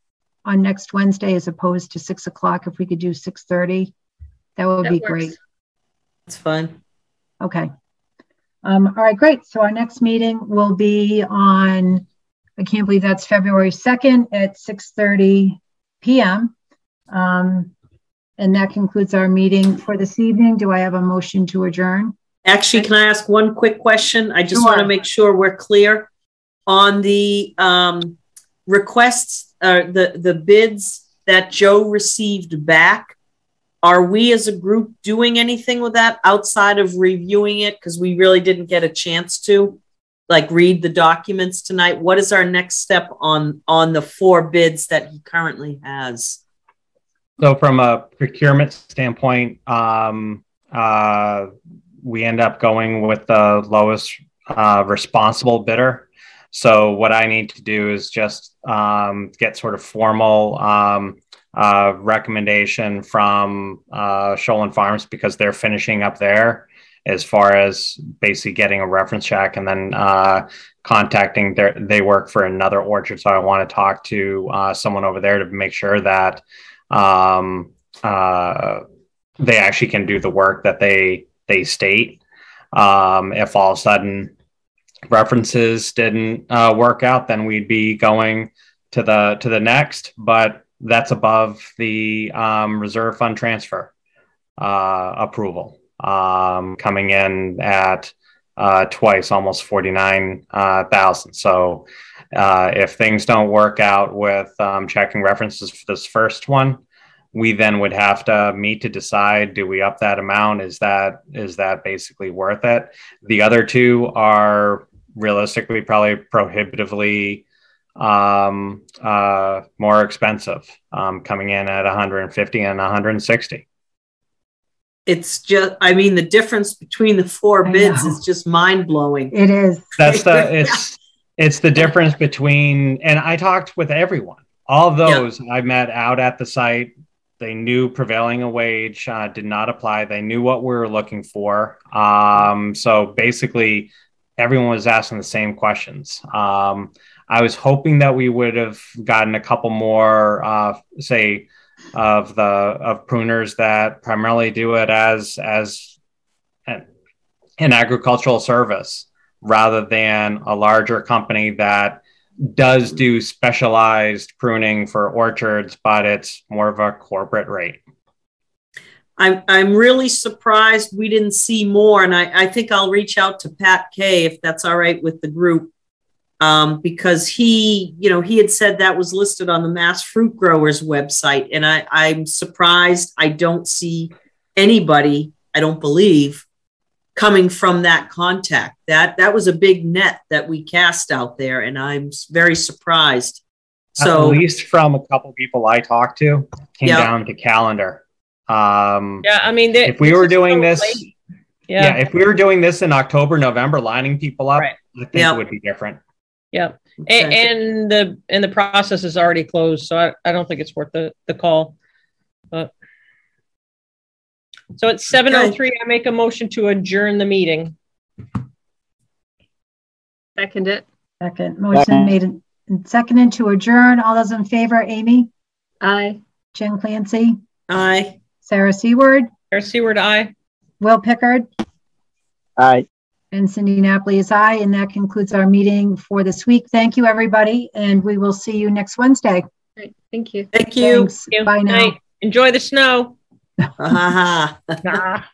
next Wednesday as opposed to 6 o'clock. If we could do 6:30, that would be great. That's fine. Okay. All right, great. So our next meeting will be on, I can't believe that's February 2nd at 6:30 p.m. And that concludes our meeting for this evening. Do I have a motion to adjourn? Actually, can I ask one quick question? I just want to make sure we're clear on the requests, the bids that Joe received back. Are we as a group doing anything with that outside of reviewing it? Because we really didn't get a chance to read the documents tonight. What is our next step on the 4 bids that he currently has? So from a procurement standpoint, we end up going with the lowest responsible bidder. So what I need to do is just get sort of formal recommendation from Sholin Farms, because they're finishing up there, as far as basically getting a reference check, and then contacting they work for another orchard. So I want to talk to someone over there to make sure that they actually can do the work that they state. If all of a sudden references didn't work out, then we'd be going to the next, but that's above the reserve fund transfer approval, coming in at twice, almost 49,000. So if things don't work out with checking references for this first one, we then would have to meet to decide, do we up that amount? Is that basically worth it? The other two are realistically probably prohibitively more expensive, coming in at 150 and 160. It's just, I mean, the difference between the four bids is just mind blowing. It is. That's it's the difference between, and I talked with everyone, all of those I met out at the site. They knew prevailing wage did not apply. They knew what we were looking for. So basically, everyone was asking the same questions. I was hoping that we would have gotten a couple more, of pruners that primarily do it as an agricultural service, rather than a larger company that does do specialized pruning for orchards, but it's more of a corporate rate. I'm really surprised we didn't see more, and I think I'll reach out to Pat Kay if that's all right with the group, because he had said that was listed on the Mass Fruit Growers website, and I'm surprised I don't see anybody, I don't believe, coming from that contact. That was a big net that we cast out there, and I'm very surprised. So at least from a couple people I talked to, came down to calendar. I mean, if we were doing this, if we were doing this in October, November, lining people up, I think it would be different. Yeah, and the process is already closed, so I don't think it's worth the call. But so it's 7:03. I make a motion to adjourn the meeting. Second it. Second. Motion made and seconded to adjourn. All those in favor, Amy? Aye. Jen Clancy? Aye. Sarah Seward? Sarah Seward, aye. Will Pickard? Aye. And Cindy Napoli is aye. And that concludes our meeting for this week. Thank you, everybody. And we will see you next Wednesday. Great. Thank you. Thank you. Thanks. Bye now. Enjoy the snow. Ha ha ha.